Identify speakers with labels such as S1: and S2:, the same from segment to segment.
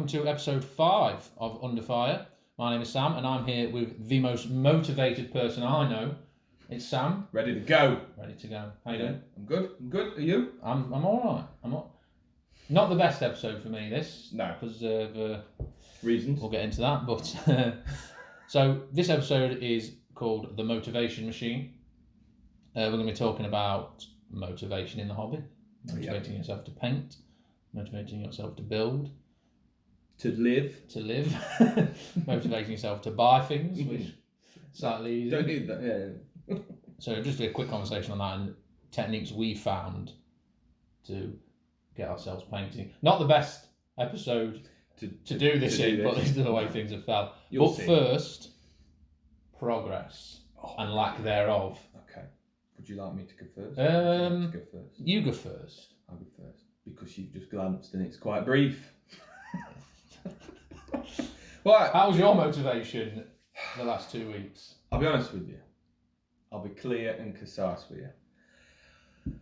S1: to episode 5 of Under Fire. My name is Sam, and I'm here with the most motivated person I know. It's Sam.
S2: Ready to go.
S1: Ready to go. How you doing?
S2: I'm good. Are you?
S1: I'm all right. Not the best episode for me, this.
S2: No.
S1: Because of
S2: reasons.
S1: We'll get into that. But so this episode is called The Motivation Machine. We're going to be talking about motivation in the hobby. Motivating yourself to paint. Motivating yourself to build.
S2: To live.
S1: Motivating yourself to buy things, which is slightly easy.
S2: Don't need that, yeah.
S1: So just a quick conversation on that and techniques we found to get ourselves painting. Not the best episode to do this in, but these are the way things have felt. But first, progress and lack thereof.
S2: Okay. Would you like me to go first?
S1: You go first.
S2: I'll go first. Because you've just glanced and it's quite brief. Well,
S1: how was your motivation the last 2 weeks?
S2: I'll be honest with you. I'll be clear and concise with you.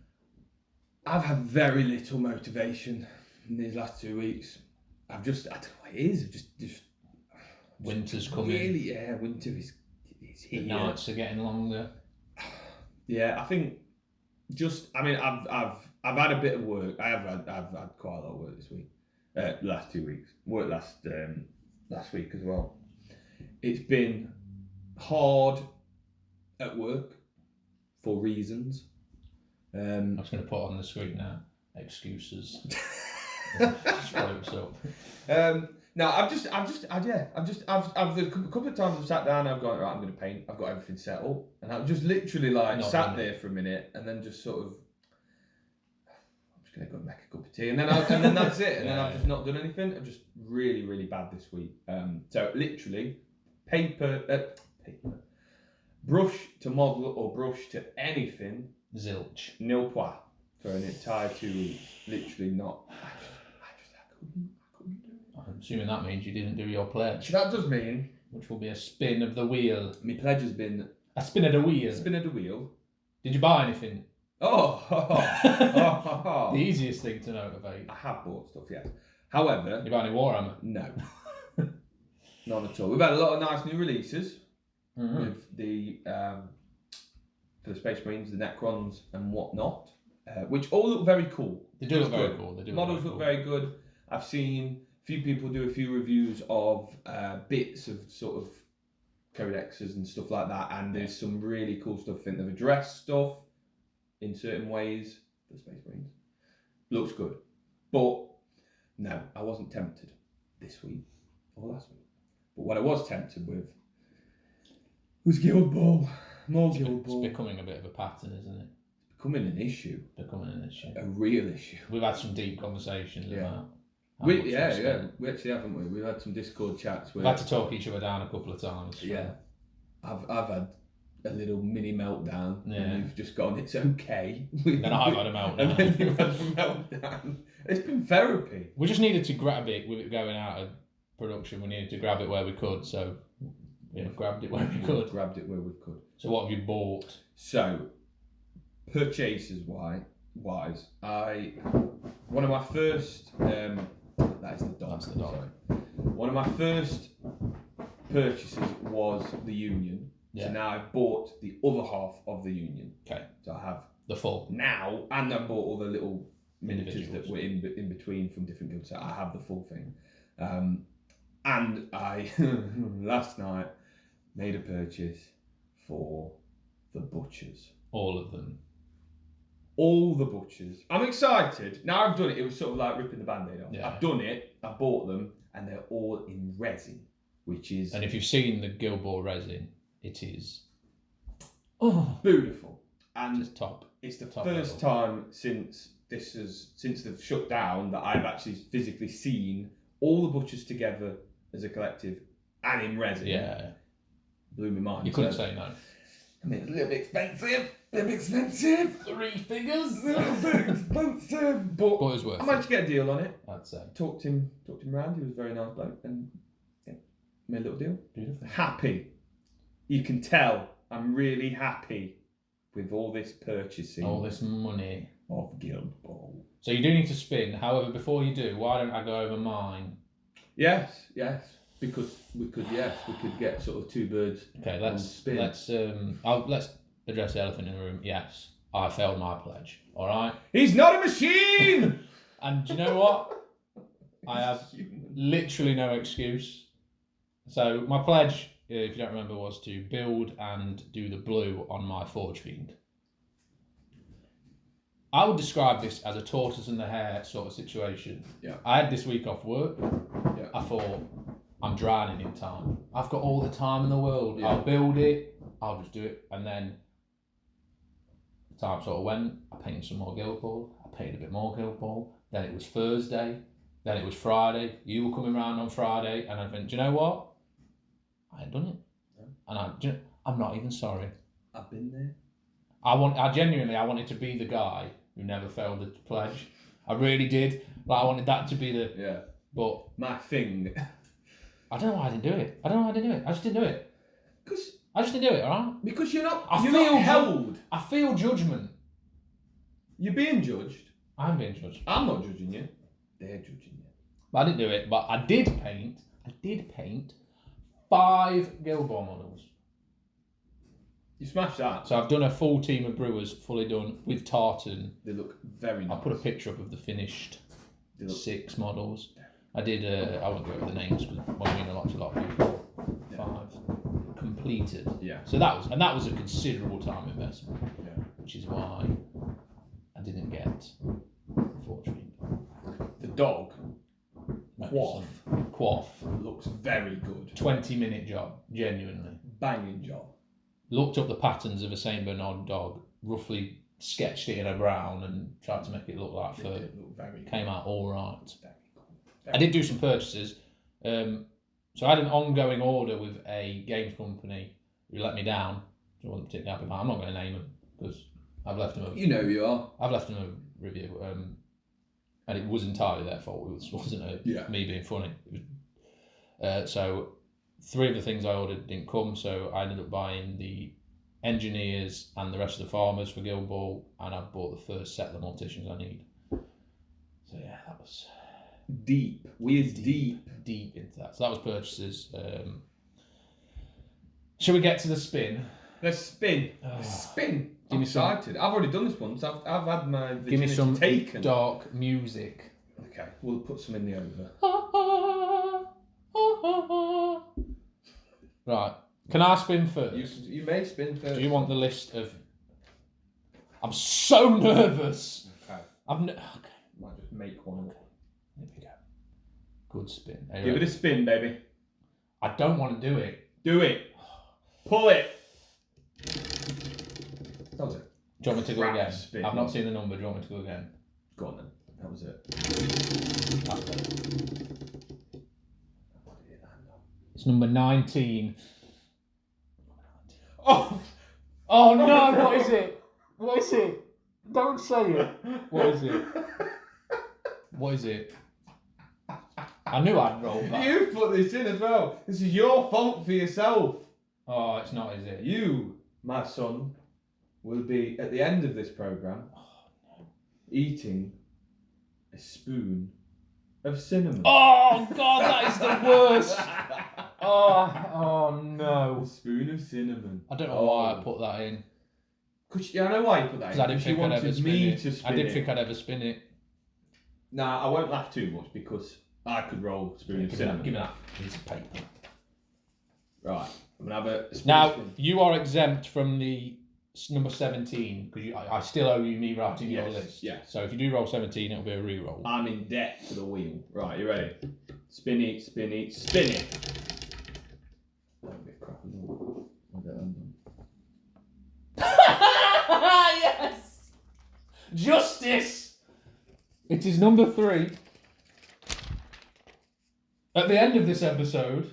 S2: I've had very little motivation in these last 2 weeks. I don't know what it is. Just
S1: winter's coming.
S2: Really, yeah, winter is here.
S1: The nights are getting longer.
S2: Yeah, I think I've had a bit of work. I've had quite a lot of work this week. Last 2 weeks. Work last week as well. It's been hard at work for reasons.
S1: I'm just going to put on the screen now. Excuses. Just floats up.
S2: No, I've a couple of times I've sat down and I've gone, right, I'm going to paint. I've got everything set up, and I've just literally sat there for a minute and then just sort of, I'm just going to go and make a cup of tea, and then that's it. And then I've just not done anything. I'm just really, really bad this week. So literally, paper, brush to model or brush to anything.
S1: Zilch.
S2: Nil point for an entire 2 weeks. Literally not. I couldn't do it.
S1: I'm assuming that means you didn't do your pledge.
S2: That does mean.
S1: Which will be a spin of the wheel.
S2: My pledge has been.
S1: A spin of the wheel.
S2: Spin of the wheel.
S1: Did you buy anything?
S2: The
S1: easiest thing to motivate.
S2: I have bought stuff, yes. However.
S1: You buy any Warhammer?
S2: No. None at all. We've had a lot of nice new releases.
S1: Mm-hmm.
S2: With the for the Space Marines, the Necrons and whatnot, which all look very cool.
S1: They do look very cool.
S2: Models look very good. I've seen a few people do a few reviews of bits of sort of codexes and stuff like that, and there's some really cool stuff. I think they've addressed stuff in certain ways for the Space Marines. Looks good. But no, I wasn't tempted this week or last week. But what I was tempted with was Guild Ball. More Guild Ball.
S1: It's becoming a bit of a pattern, isn't it?
S2: It's becoming an issue.
S1: A
S2: real issue.
S1: We've had some deep conversations about
S2: we actually haven't we? We've had some Discord chats.
S1: We've had to talk each other down a couple of times.
S2: Yeah. I've had a little mini meltdown.
S1: Yeah.
S2: And you've just gone, it's okay.
S1: Then I've had a meltdown.
S2: And then you've had a meltdown. It's been therapy.
S1: We just needed to grab it with it going out of production. We needed to grab it where we could, so grabbed it where we could. So what have you bought?
S2: So, purchases wise, one of my first, that is the dog.
S1: That's the dog.
S2: Sorry. One of my first purchases was the Union.
S1: Yeah.
S2: So now I've bought the other half of the Union.
S1: Okay.
S2: So I have
S1: the full
S2: now, and I bought all the little miniatures that were in between from different guilds. So I have the full thing. And I last night made a purchase for the butchers.
S1: All of them.
S2: All the butchers. I'm excited. Now I've done it. It was sort of like ripping the band-aid off.
S1: Yeah.
S2: I've done it. I bought them, and they're all in resin, which is.
S1: And if you've seen the Guild Ball resin, it is
S2: beautiful. And
S1: just top.
S2: It's the first time since they've shut down that I've actually physically seen all the butchers together as a collective and in resin.
S1: Yeah.
S2: Blew my mind.
S1: You couldn't say no.
S2: I mean, it's a little bit expensive.
S1: 3 figures.
S2: A little bit expensive. But
S1: it was worth
S2: I managed to get a deal on it.
S1: I'd say.
S2: Talked him round. He was a very nice bloke, and made a little deal.
S1: Beautiful.
S2: Happy. You can tell I'm really happy with all this purchasing.
S1: All this money.
S2: Of Guild Ball.
S1: So you do need to spin. However, before you do, why don't I go over mine?
S2: Yes. Because we could get sort of 2 birds.
S1: Okay,
S2: on spin.
S1: let's address the elephant in the room. Yes, I failed my pledge. All right.
S2: He's not a machine.
S1: And do you know what? I have literally no excuse. So my pledge, if you don't remember, was to build and do the blue on my Forge Fiend. I would describe this as a tortoise and the hare sort of situation.
S2: Yeah.
S1: I had this week off work.
S2: Yeah.
S1: I thought, I'm drowning in time. I've got all the time in the world.
S2: Yeah.
S1: I'll build it. I'll just do it. And then time sort of went. I painted some more Guild Ball. I painted a bit more Guild Ball. Then it was Thursday. Then it was Friday. You were coming round on Friday. And I went, do you know what? I ain't done it.
S2: No.
S1: And I'm not even sorry.
S2: I've been there.
S1: I genuinely wanted to be the guy who never failed the pledge. I really did. Like, I wanted that to be the...
S2: Yeah.
S1: But...
S2: My thing.
S1: I don't know why I didn't do it. I just didn't do it. I just didn't do it, alright?
S2: Because you're not
S1: I feel
S2: held.
S1: I feel judgment.
S2: You're being judged.
S1: I'm being judged.
S2: I'm not judging you. They're judging you.
S1: But I didn't do it. But I did paint 5 Guild Ball models.
S2: You smashed that.
S1: So I've done a full team of brewers, fully done, with tartan.
S2: They look very nice.
S1: I'll put a picture up of the finished 6 models. I did, I won't go over the names, because I mean a lot to a lot of people. 5 completed.
S2: Yeah.
S1: So that was a considerable time investment.
S2: Yeah.
S1: Which is why I didn't get Fortune.
S2: The dog,
S1: Quaff.
S2: looks very good.
S1: 20-minute job, genuinely.
S2: Banging job.
S1: Looked up the patterns of a Saint Bernard dog, roughly sketched it in a brown and tried to make it look like fur.
S2: It looked very good.
S1: Came out all right.
S2: Very good.
S1: I did do some purchases. So I had an ongoing order with a games company who let me down. So I wasn't particularly happy about. I'm not going to name them because I've left them.
S2: You know who you are.
S1: I've left them a review, and it was entirely their fault. It wasn't me being funny. So 3 of the things I ordered didn't come, so I ended up buying the engineers and the rest of the farmers for Guild Ball, and I bought the first set of the morticians I need. So yeah, that was
S2: deep.
S1: Deep into that. So that was purchases. Shall we get to the spin?
S2: Let's spin. Spin. I'm excited. I've already done this once. I've had my virginity
S1: Give me some
S2: taken.
S1: dark music.
S2: Okay, we'll put some in the over.
S1: Right. Can I spin first?
S2: You may spin first.
S1: Do you want the list of... I'm so nervous.
S2: Okay.
S1: Okay.
S2: Might just make one.
S1: There we go. Good spin.
S2: Give it a spin, baby.
S1: I don't want to do it.
S2: Do it. Pull it. That was it.
S1: Do you want me to go again?
S2: Spin.
S1: I've not seen the number. Do you want me to go again?
S2: Go on then. That was it.
S1: That's better. It's number 19.
S2: Oh!
S1: Oh no, what is it? What is it? Don't say it. What is it? What is it? I knew I'd roll back.
S2: You put this in as well. This is your fault for yourself.
S1: Oh, it's not, is it?
S2: You, my son, will be at the end of this programme eating a spoon of cinnamon.
S1: Oh God, that is the worst. Oh no.
S2: A spoon of cinnamon.
S1: I don't know why I put that in.
S2: I know why you put that in.
S1: Because I didn't think I'd ever spin it.
S2: To spin
S1: I didn't think I'd ever spin it.
S2: Nah, I won't laugh too much because I could roll a spoon of cinnamon.
S1: Give me that piece of paper.
S2: Right, I'm going to have a spoon.
S1: Now, you are exempt from the number 17 because I still owe you me writing your list.
S2: Yeah.
S1: So if you do roll 17, it'll be a re-roll.
S2: I'm in debt to the wheel. Right, you ready? Spin it, spin it, spin it. That'll be a crap as well. I'll get that done.
S1: Yes! Justice! It is number 3. At the end of this episode,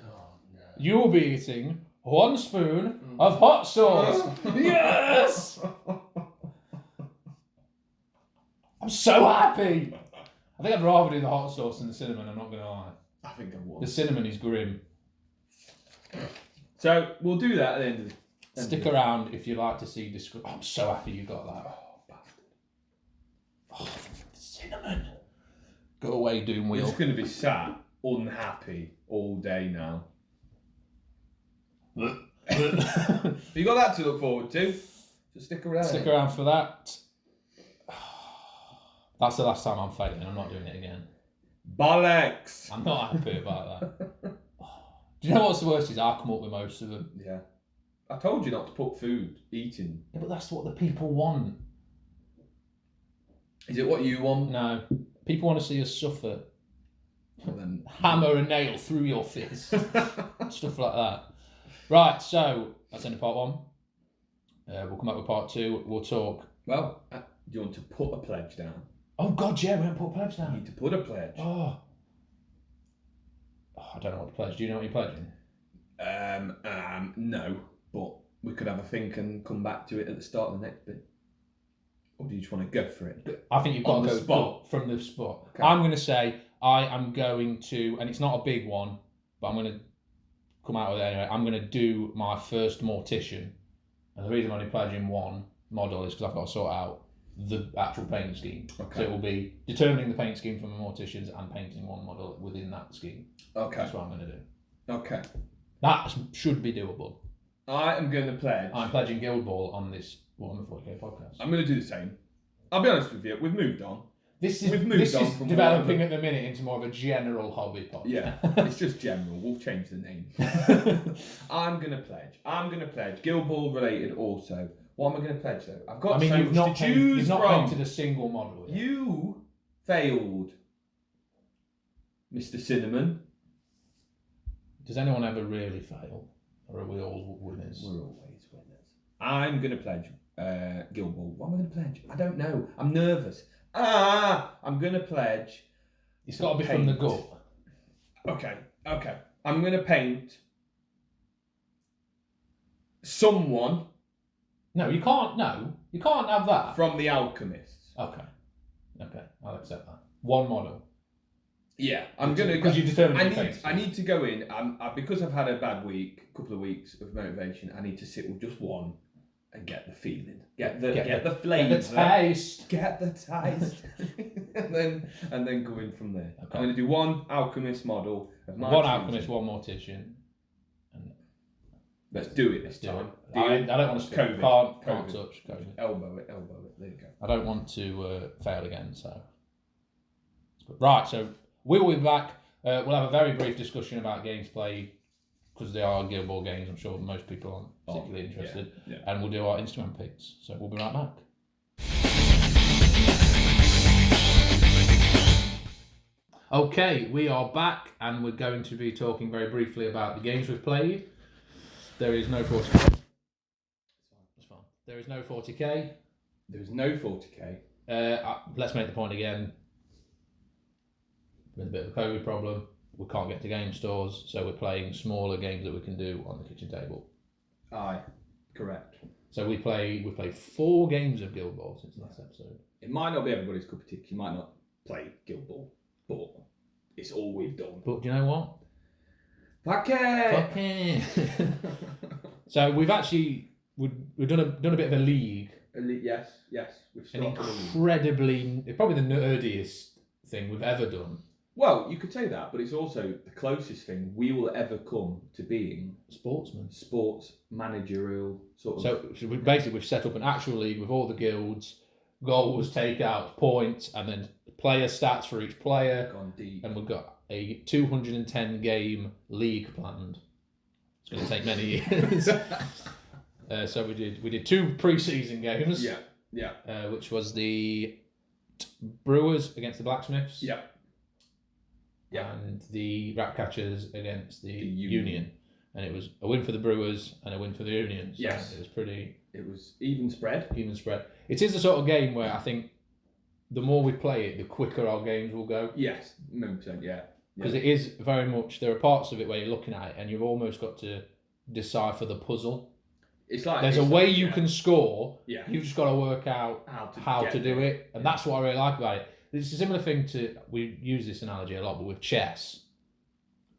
S1: you will be eating 1 spoon of hot sauce. Yes! I'm so happy. I think I'd rather do the hot sauce than the cinnamon, I'm not going to lie.
S2: I think I won.
S1: The cinnamon is grim.
S2: So we'll do that at the end of the
S1: Stick around if you like to see description. I'm so happy you got that.
S2: Oh, bastard.
S1: Oh, the cinnamon. Go away, Doom
S2: We're
S1: Wheel.
S2: just going to be sat unhappy all day now. You got that to look forward to. So stick around.
S1: Stick around for that. That's the last time I'm failing. I'm not doing it again.
S2: Bollocks!
S1: I'm not happy about that. Do you know what's the worst is I come up with most of them.
S2: Yeah. I told you not to put eating.
S1: Yeah, but that's what the people want.
S2: Is it what you want?
S1: No. People want to see us suffer.
S2: Well, then...
S1: Hammer a nail through your fist. Stuff like that. Right, so that's the end of part 1. We'll come back with part 2. We'll talk.
S2: Well, do you want to put a pledge down?
S1: Oh, God, yeah, we haven't put a pledge down.
S2: You need to put a pledge.
S1: Oh, I don't know what to pledge. Do you know what you're pledging?
S2: No, but we could have a think and come back to it at the start of the next bit. Or do you just want to go for it?
S1: I think you've got
S2: On
S1: to
S2: the
S1: go
S2: spot.
S1: from the spot.
S2: Okay.
S1: I'm going to say I am going to, and it's not a big one, but I'm going to come out with it anyway. I'm going to do my first mortician. And the reason I'm only pledging one model is because I've got to sort out the actual paint scheme.
S2: Okay.
S1: So it will be determining the paint scheme for my morticians and painting one model within that scheme.
S2: Okay.
S1: That's what I'm going to do.
S2: Okay.
S1: That should be doable.
S2: I am going to pledge.
S1: I'm pledging Guild Ball on this Warhammer 40k podcast.
S2: I'm going to do the same. I'll be honest with you, we've moved on.
S1: This is
S2: from
S1: developing at the minute into more of a general hobby podcast.
S2: Yeah, it's just general. We'll change the name. I'm going to pledge. Guild Ball related also. What am I going to pledge though? I've got so much to choose
S1: you've not
S2: from.
S1: painted a single model yet.
S2: You failed, Mr. Cinnamon.
S1: Does anyone ever really fail? Or are we all winners?
S2: We're always winners. I'm going to pledge Guild Ball. What am I going to pledge? I don't know. I'm nervous. I'm going to pledge...
S1: It's got to be from the gut.
S2: Okay. I'm going to paint someone...
S1: No, you can't have that.
S2: From The Alchemists.
S1: Okay, I'll accept that. One model.
S2: Yeah, I'm going to...
S1: Because you determined
S2: I need to go in, because I've had a bad week, couple of weeks of motivation, I need to sit with just one and get the feeling, get the flavour, get the taste, and then go in from there. Okay. I'm going to do one alchemist model of my choosing.
S1: Alchemist, one mortician. And
S2: let's do it this time.
S1: I don't want to
S2: COVID.
S1: Can't touch COVID.
S2: Elbow it. There you go.
S1: I don't want to fail again. So right, so we will be back. We'll have a very brief discussion about games played, because they are Guild Ball games. I'm sure most people aren't particularly interested. Yeah. And we'll do our Instagram picks. So we'll be right back. Okay, we are back, and we're going to be talking very briefly about the games we've played. There is no 40k. That's fine. There is no 40k.
S2: There is no 40k.
S1: Let's make the point again. With a bit of a COVID problem, we can't get to game stores, so we're playing smaller games that we can do on the kitchen table.
S2: Aye, correct.
S1: So we've played 4 games of Guild Ball since the last episode.
S2: It might not be everybody's cup of tea. You might not play Guild Ball, but it's all we've done.
S1: But do you know what?
S2: Fuck it!
S1: So we've actually we've done a bit of a league.
S2: Yes. We've started
S1: probably the nerdiest thing we've ever done.
S2: Well, you could say that, but it's also the closest thing we will ever come to being
S1: sportsman,
S2: sports managerial sort of.
S1: So we've set up an actual league with all the guilds, goals, takeouts, points, and then player stats for each player.
S2: Gone deep.
S1: And we've got a 210 game league planned. It's going to take many years. So we did 2 pre-season games.
S2: Yeah.
S1: Which was the Brewers against the Blacksmiths.
S2: Yeah.
S1: And the Ratcatchers against the Union. And it was a win for the Brewers and a win for the Union. So
S2: yes.
S1: It was
S2: even spread.
S1: It is the sort of game where I think the more we play it, the quicker our games will go.
S2: Yes, 100%, yeah.
S1: Because it is very much, there are parts of it where you're looking at it and you've almost got to decipher the puzzle.
S2: It's like
S1: there's a way you can score.
S2: Yeah.
S1: You've just got to work out how to do it. And that's what I really like about it. It's a similar thing to, we use this analogy a lot, but with chess.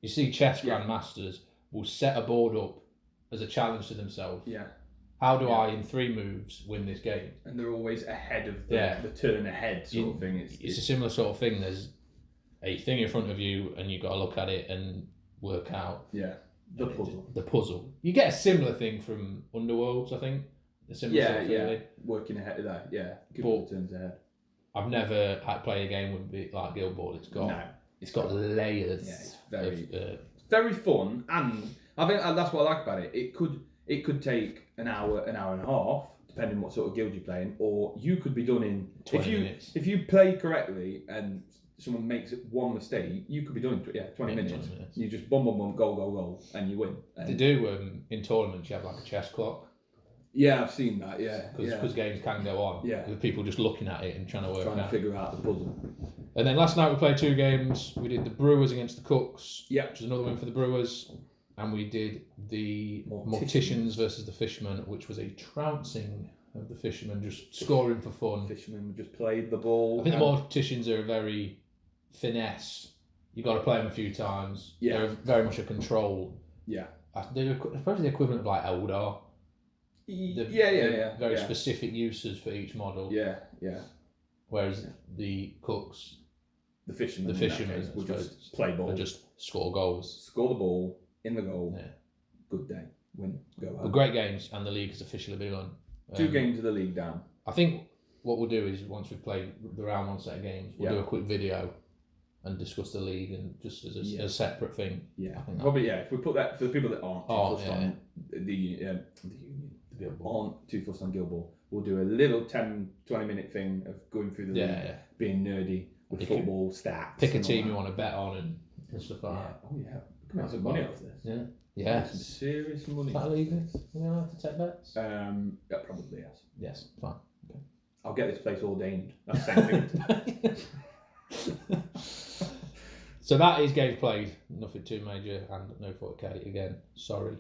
S1: You see chess grandmasters will set a board up as a challenge to themselves.
S2: Yeah.
S1: How do I, in 3 moves, win this game?
S2: And they're always ahead of the turn ahead sort of thing.
S1: It's a similar sort of thing. a thing in front of you, and you've got to look at it and work out
S2: the puzzle.
S1: The puzzle. You get a similar thing from Underworlds, I think. A similar sort of feeling.
S2: Working ahead of that,
S1: But
S2: turns ahead.
S1: I've never had played a game with it like Guild Ball. It's got layers.
S2: Yeah, it's very fun, and I think that's what I like about it. It could take an hour and a half, depending what sort of guild you're playing, or you could be done in
S1: 20 minutes.
S2: If you play correctly and someone makes one mistake, you could be done in 20 minutes.
S1: 20 minutes.
S2: You just boom, goal, and you win.
S1: They do in tournaments. You have like a chess clock.
S2: Yeah, I've seen that.
S1: Because games can go on.
S2: Yeah.
S1: With people just looking at it and trying to
S2: figure out the puzzle.
S1: And then last night we played 2 games. We did the Brewers against the Cooks.
S2: Yeah.
S1: Which is another win for the Brewers. And we did the Morticians versus the Fishermen, which was a trouncing of the Fishermen, just scoring for fun.
S2: Fishermen just played the ball.
S1: I think the Morticians are a very finesse. You've got to play them a few times.
S2: Yeah.
S1: They're very much a control.
S2: Yeah.
S1: They're probably the equivalent of like Eldar. Very specific uses for each model.
S2: Yeah.
S1: Whereas the Cooks,
S2: the Fishermen will just play ball.
S1: Just score goals.
S2: Score the ball in the goal.
S1: Yeah.
S2: Good day. Win. Go home.
S1: But great games, and the league has officially begun.
S2: 2 games of the league down.
S1: I think what we'll do is once we've played the round 1 set of games, we'll do a quick video and discuss the league and just as a separate thing.
S2: Yeah. Probably if we put that for the people that aren't too fussed on the union, aren't too fussed on Guild Ball, we'll do a little 10-20 minute thing of going through the league, being nerdy with football stats.
S1: Pick a team you want to bet on and stuff like that.
S2: Oh yeah. We can make some money off this.
S1: Yeah. Yes.
S2: Some serious money.
S1: Is that illegal? Are we allowed to take bets?
S2: Yeah, probably yes.
S1: Yes, fine. Okay.
S2: I'll get this place ordained. That's the same thing.
S1: So that is games played. Nothing too major and no 40k again. Sorry.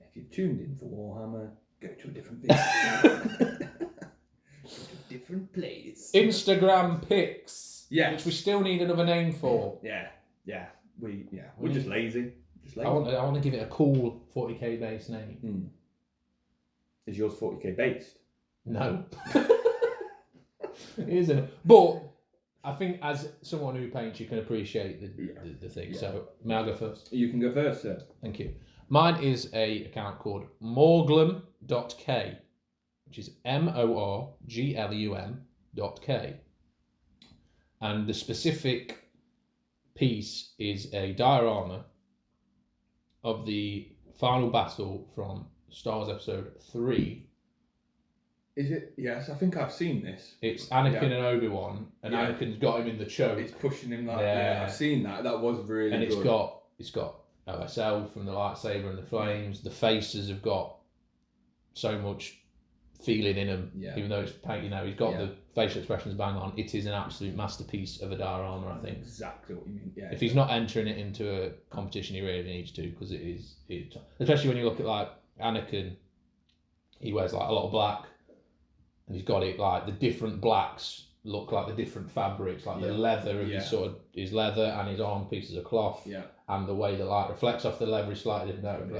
S2: If you've tuned in for Warhammer, go to a different video. Go to a different place.
S1: Instagram pics.
S2: Yeah.
S1: Which we still need another name for.
S2: Yeah. We're just lazy.
S1: I want to give it a cool 40k based name.
S2: Is yours 40k based?
S1: No. It isn't. But I think as someone who paints, you can appreciate the thing. Yeah. So may I go first?
S2: You can go first, sir.
S1: Thank you. Mine is a account called morglum.k, which is morglum.k. And the specific piece is a diorama of the final battle from Star Wars Episode 3.
S2: Is it? Yes, I think I've seen this.
S1: It's Anakin and Obi-Wan, and Anakin's got him in the choke.
S2: It's pushing him like I've seen that. That was really
S1: good.
S2: And
S1: it's got OSL from the lightsaber and the flames. The faces have got so much feeling in them, even though it's painted. He's got the facial expressions bang on. It is an absolute masterpiece of a diorama, I think.
S2: Exactly what you mean. Yeah.
S1: If he's not entering it into a competition, he really needs to, because it is, especially when you look at like Anakin, he wears like a lot of black, and he's got it like the different blacks look like the different fabrics, like the leather of his leather and his arm pieces of cloth, and the way the light reflects off the leather is slightly different.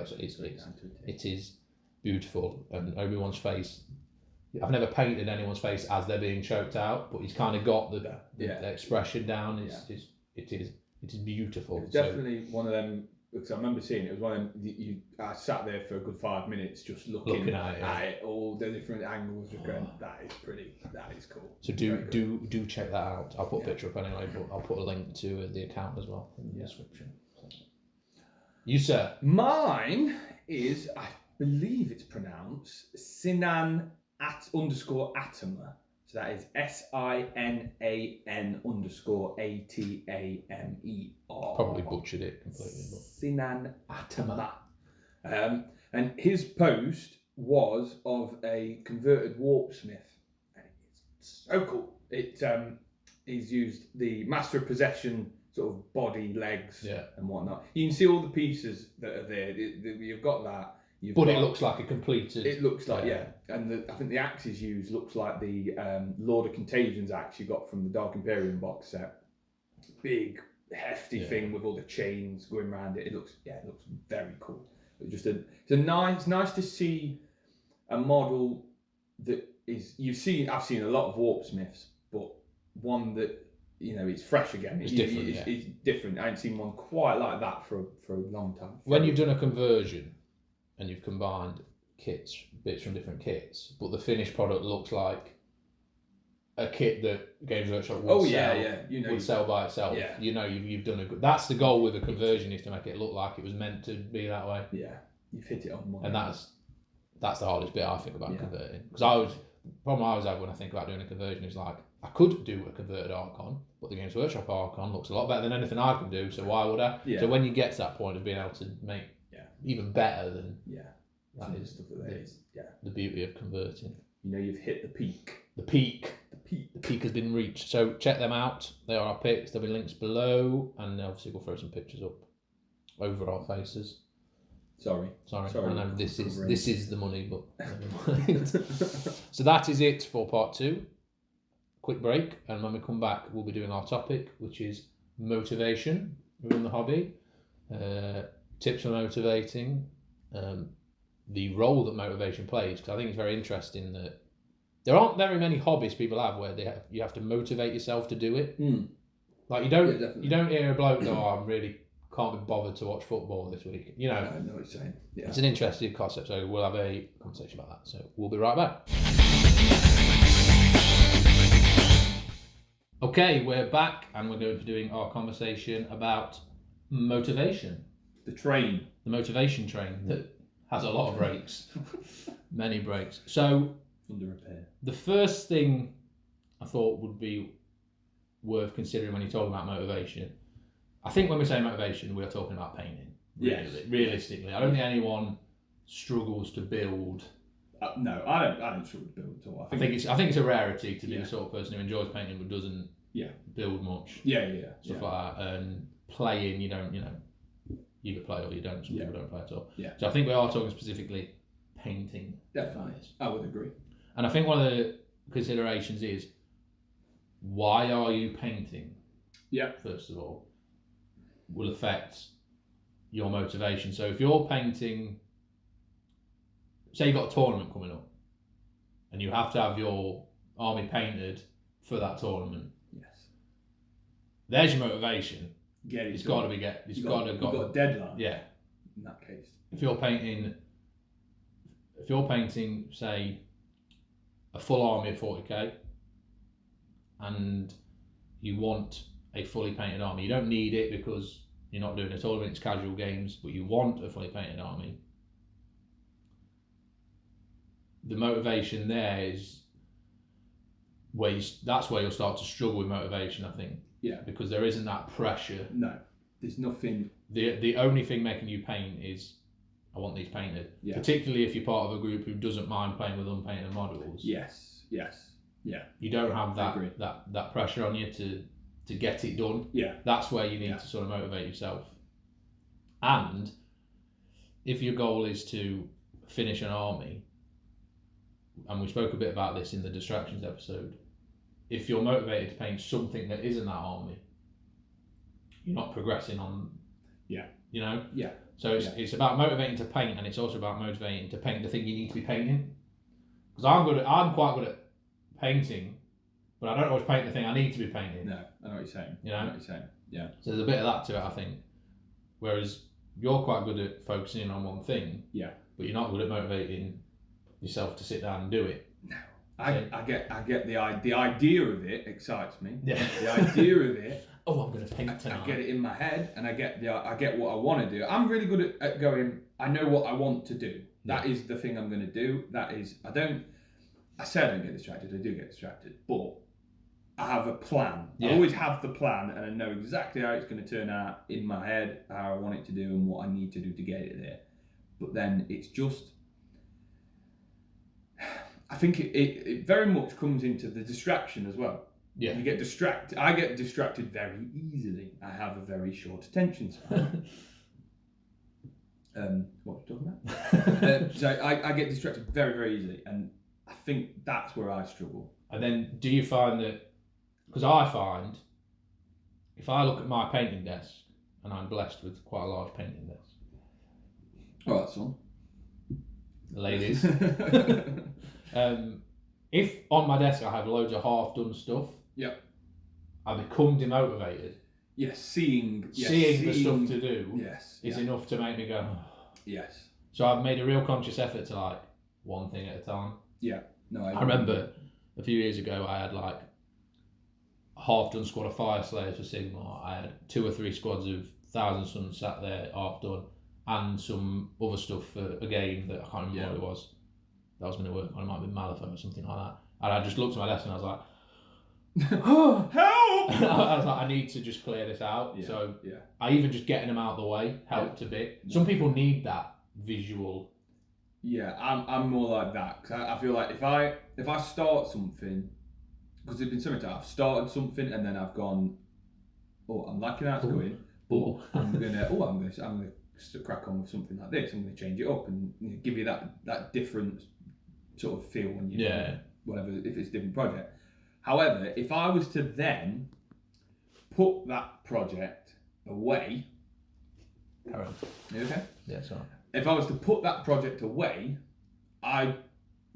S1: It is beautiful. And Obi-Wan's face, I've never painted anyone's face as they're being choked out, but he's kind of got the expression down. It is beautiful.
S2: It's definitely one of them, because I remember seeing it was one of them. I sat there for a good 5 minutes just looking at it, all the different angles, just going, that is pretty, that is cool.
S1: So do check that out. I'll put a picture up anyway, but I'll put a link to the account as well in the description. You, sir?
S2: Mine is, I believe it's pronounced Sinan _Atama. So that is SINAN_ATAMER.
S1: Probably butchered it completely. But.
S2: Sinan Atama. And his post was of a converted warpsmith. And it's so cool. He's used the Master of Possession sort of body, legs, and whatnot. You can see all the pieces that are there. You've got that.
S1: It looks like a completed.
S2: It looks like and I think the axe is used looks like the Lord of Contagions axe you got from the Dark Imperium box set. Big, hefty thing with all the chains going around it. It looks very cool. It's nice to see a model that is I've seen a lot of warpsmiths, but one that it's fresh again.
S1: It's different.
S2: It's different. I ain't seen one quite like that for a long time.
S1: When you've done a conversion and you've combined bits from different kits, but the finished product looks like a kit that Games Workshop would sell by itself.
S2: Yeah.
S1: You've done a good. That's the goal with a conversion, is to make it look like it was meant to be that way.
S2: Yeah, you've hit it on one.
S1: And that's the hardest bit, I think, about converting. Because the problem I always have when I think about doing a conversion is like, I could do a converted Archon, but the Games Workshop Archon looks a lot better than anything I can do, so why would I? Yeah. So when you get to that point of being able to make even better than that is stuff the beauty of converting.
S2: You've hit the peak.
S1: The peak has been reached. So check them out. They are our picks. There'll be links below, and obviously we'll throw some pictures up over our faces.
S2: Sorry.
S1: I know this is the money, but never mind. So that is it for part 2. Quick break, and when we come back, we'll be doing our topic, which is motivation within the hobby, tips for motivating, the role that motivation plays. Because I think it's very interesting that there aren't very many hobbies people have where you have to motivate yourself to do it. Like you don't hear a bloke go, "Oh, I really can't be bothered to watch football this week."
S2: I know what you're saying. Yeah.
S1: It's an interesting concept, so we'll have a conversation about that. So we'll be right back. Okay, we're back, and we're going to be doing our conversation about motivation.
S2: The
S1: motivation train that has a lot of brakes, many brakes. So
S2: under repair. The
S1: first thing I thought would be worth considering when you're talking about motivation, I think when we say motivation, we are talking about painting. Realistically, I don't think anyone struggles to build.
S2: No, I don't struggle to build at all.
S1: I think it's a rarity to be the sort of person who enjoys painting but doesn't build much. Stuff like that. And playing, you don't, either play or you don't. Some people don't play at all. Yeah. So I think we are talking specifically painting.
S2: Definitely, I would agree.
S1: And I think one of the considerations is, why are you painting? Yeah. First of all, will affect your motivation. So if you're painting, say you've got a tournament coming up, and you have to have your army painted for that tournament. Yes. There's your motivation. It's got to be You've got
S2: a deadline.
S1: Yeah.
S2: In that case.
S1: If you're painting, say, a full army of 40k, and you want a fully painted army, you don't need it because you're not doing a tournament, it's casual games, but you want a fully painted army. The motivation there is that's where you'll start to struggle with motivation, I think. Yeah. Because there isn't that pressure.
S2: No, there's nothing.
S1: The only thing making you paint is, I want these painted. Yeah. Particularly if you're part of a group who doesn't mind playing with unpainted models.
S2: Yes. Yeah.
S1: You don't have that pressure on you to get it done. Yeah. That's where you need to sort of motivate yourself. And if your goal is to finish an army, and we spoke a bit about this in the distractions episode, if you're motivated to paint something that isn't that army, you're not progressing on. Yeah. Yeah. So it's about motivating to paint, and it's also about motivating to paint the thing you need to be painting. Because I'm quite good at painting, but I don't always paint the thing I need to be painting.
S2: No, I know what you're saying. I know what you're saying. Yeah.
S1: So there's a bit of that to it, I think. Whereas you're quite good at focusing on one thing. Yeah. But you're not good at motivating yourself to sit down and do it.
S2: No. I get the idea of it excites me. Yeah. The idea of it.
S1: Oh, I'm going to paint tonight.
S2: I get it in my head, and I get what I want to do. I'm really good at going, I know what I want to do. That is the thing I'm going to do. I say I don't get distracted. I do get distracted, but I have a plan. Yeah. I always have the plan, and I know exactly how it's going to turn out in my head, how I want it to do, and what I need to do to get it there. But then it's just, I think it very much comes into the distraction as well. Yeah. You get distracted. I get distracted very easily. I have a very short attention span. What are we talking about? So I get distracted very, very easily, and I think that's where I struggle.
S1: And then do you find that, because I find, if I look at my painting desk, and I'm blessed with quite a large painting desk.
S2: Oh, that's on.
S1: Ladies. If on my desk I have loads of half-done stuff, I become demotivated.
S2: Yes, seeing
S1: the stuff to do is
S2: yeah.
S1: enough to make me go. Oh.
S2: Yes.
S1: So I've made a real conscious effort to like one thing at a time.
S2: Yeah. No,
S1: I remember a few years ago I had like a half-done squad of Fire Slayers for Sigmar. I had 2 or 3 squads of Thousand Suns sat there half done, and some other stuff for a game that I can't remember what it was that I was going to work on. It might have been Malifaux or something like that. And I just looked at my desk and I was like, oh, help! I was like, I need to just clear this out.
S2: Yeah,
S1: so
S2: yeah.
S1: I even just getting them out of the way helped a bit. Some people need that visual.
S2: Yeah, I'm more like that, because I feel like if I start something, because there's been something I've started something and then I've gone, oh, I'm liking how it's going, but I'm gonna crack on with something like this. I'm gonna change it up and give you that different sort of feel when you whatever, if it's a different project. However, if I was to then put that project away,
S1: Carry on.
S2: you okay?
S1: Yeah, sorry.
S2: If I was to put that project away, I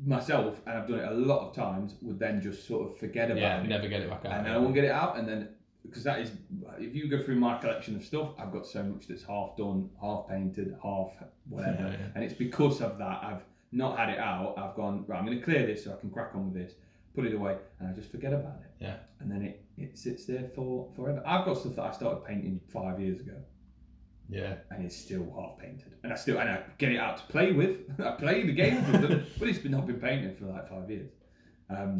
S2: myself, and I've done it a lot of times, would then just sort of forget about it.
S1: Never get it back out.
S2: And then I won't get it out, and then, because that is, if you go through my collection of stuff, I've got so much that's half done, half painted, half whatever. Yeah. And it's because of that, I've not had it out, I've gone, right, I'm going to clear this so I can crack on with this, put it away, and I just forget about it.
S1: Yeah.
S2: And then it sits there for forever. I've got stuff that I started painting 5 years ago.
S1: Yeah.
S2: And it's still half painted. And I get it out to play with. I play the games with them, but it's not been painted for like 5 years.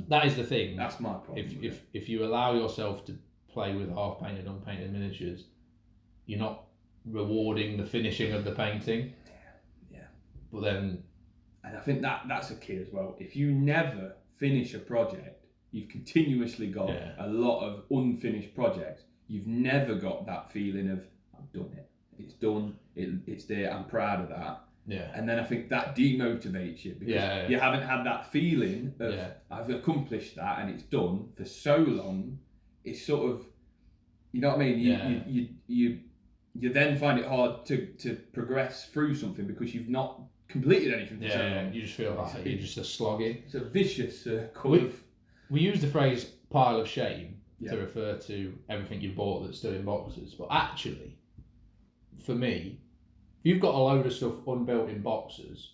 S1: That is the thing.
S2: That's my problem.
S1: If you allow yourself to play with half painted, unpainted miniatures, you're not rewarding the finishing of the painting.
S2: Yeah.
S1: But then,
S2: and I think that's a key as well. If you never finish a project, you've continuously got a lot of unfinished projects. You've never got that feeling of, I've done it. It's done. It's there. I'm proud of that.
S1: Yeah.
S2: And then I think that demotivates you because you haven't had that feeling of I've accomplished that and it's done for so long. It's sort of, you know what I mean. You then find it hard to progress through something because you've not completed anything for so long.
S1: You just feel like you're just a slogging.
S2: It's a vicious circle.
S1: We use the phrase pile of shame to refer to everything you bought that's still in boxes, but actually, for me, if you've got a load of stuff unbuilt in boxes,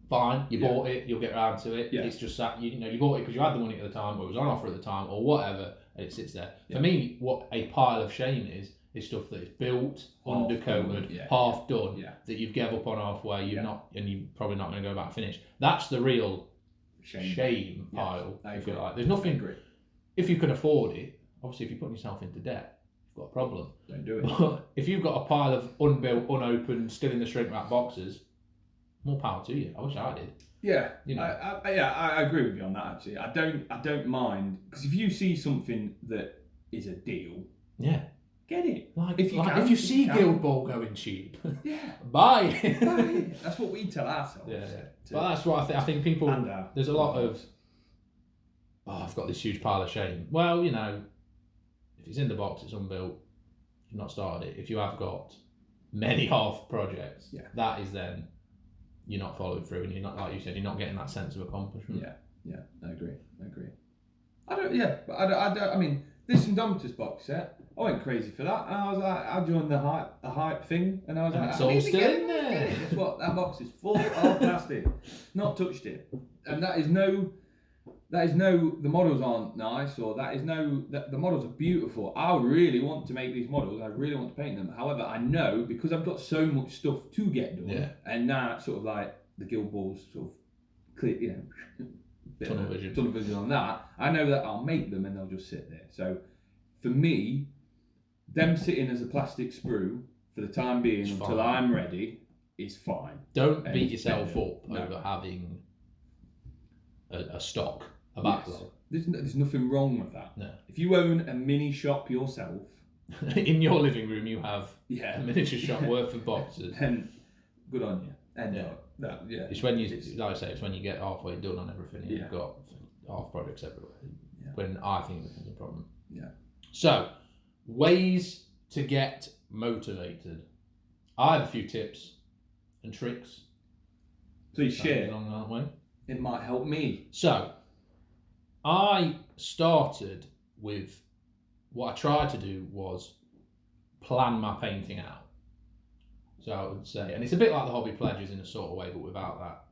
S1: fine, you bought it, you'll get around to it. It's just that you bought it because you had the money at the time, or it was on offer at the time, or whatever, and it sits there. For me, what a pile of shame is stuff that is built, undercoated, half done, that you've gave up on halfway, you're probably not going to go back and finish. That's the real shame pile. I feel like there's nothing. If you can afford it, obviously, if you're putting yourself into debt, got a problem.
S2: Don't do it.
S1: But if you've got a pile of unbuilt, unopened, still in the shrink wrap boxes, more power to you. I wish I did.
S2: Yeah, I agree with you on that. Actually, I don't mind, because if you see something that is a deal, get it.
S1: If you see Guild Ball going cheap, buy.
S2: That's what we tell ourselves.
S1: But that's what I think people. There's a lot of. Oh, I've got this huge pile of shame. Well, if it's in the box, it's unbuilt, you've not started it. If you have got many half projects, that is then you're not following through, and you're not, like you said, you're not getting that sense of accomplishment.
S2: Yeah, I agree. I mean, this Indomitus box set, I went crazy for that. And I was like, I joined the hype thing, and I was like,
S1: it's all still in there.
S2: Guess what? That box is full of plastic. Not touched it, and that is no. The models aren't nice, or the models are beautiful. I really want to make these models. I really want to paint them. However, I know, because I've got so much stuff to get done, and now it's sort of like the Guild Balls sort of clear, tunnel vision on that. I know that I'll make them and they'll just sit there. So for me, them sitting as a plastic sprue for the time being until I'm ready is fine.
S1: Don't beat yourself up over having a stock. A backlog.
S2: There's nothing wrong with that.
S1: No.
S2: If you own a mini shop yourself,
S1: in your living room you have a miniature shop worth of boxes.
S2: And good on you. And
S1: it's when you, like I say, it's when you get halfway done on everything. You've got half products everywhere. When I think it becomes a problem.
S2: Yeah.
S1: So, ways to get motivated. I have a few tips and tricks.
S2: Please share.
S1: Along that way.
S2: It might help me.
S1: So, I started with what I tried to do was plan my painting out. So I would say, and it's a bit like the hobby pledges in a sort of way, but without that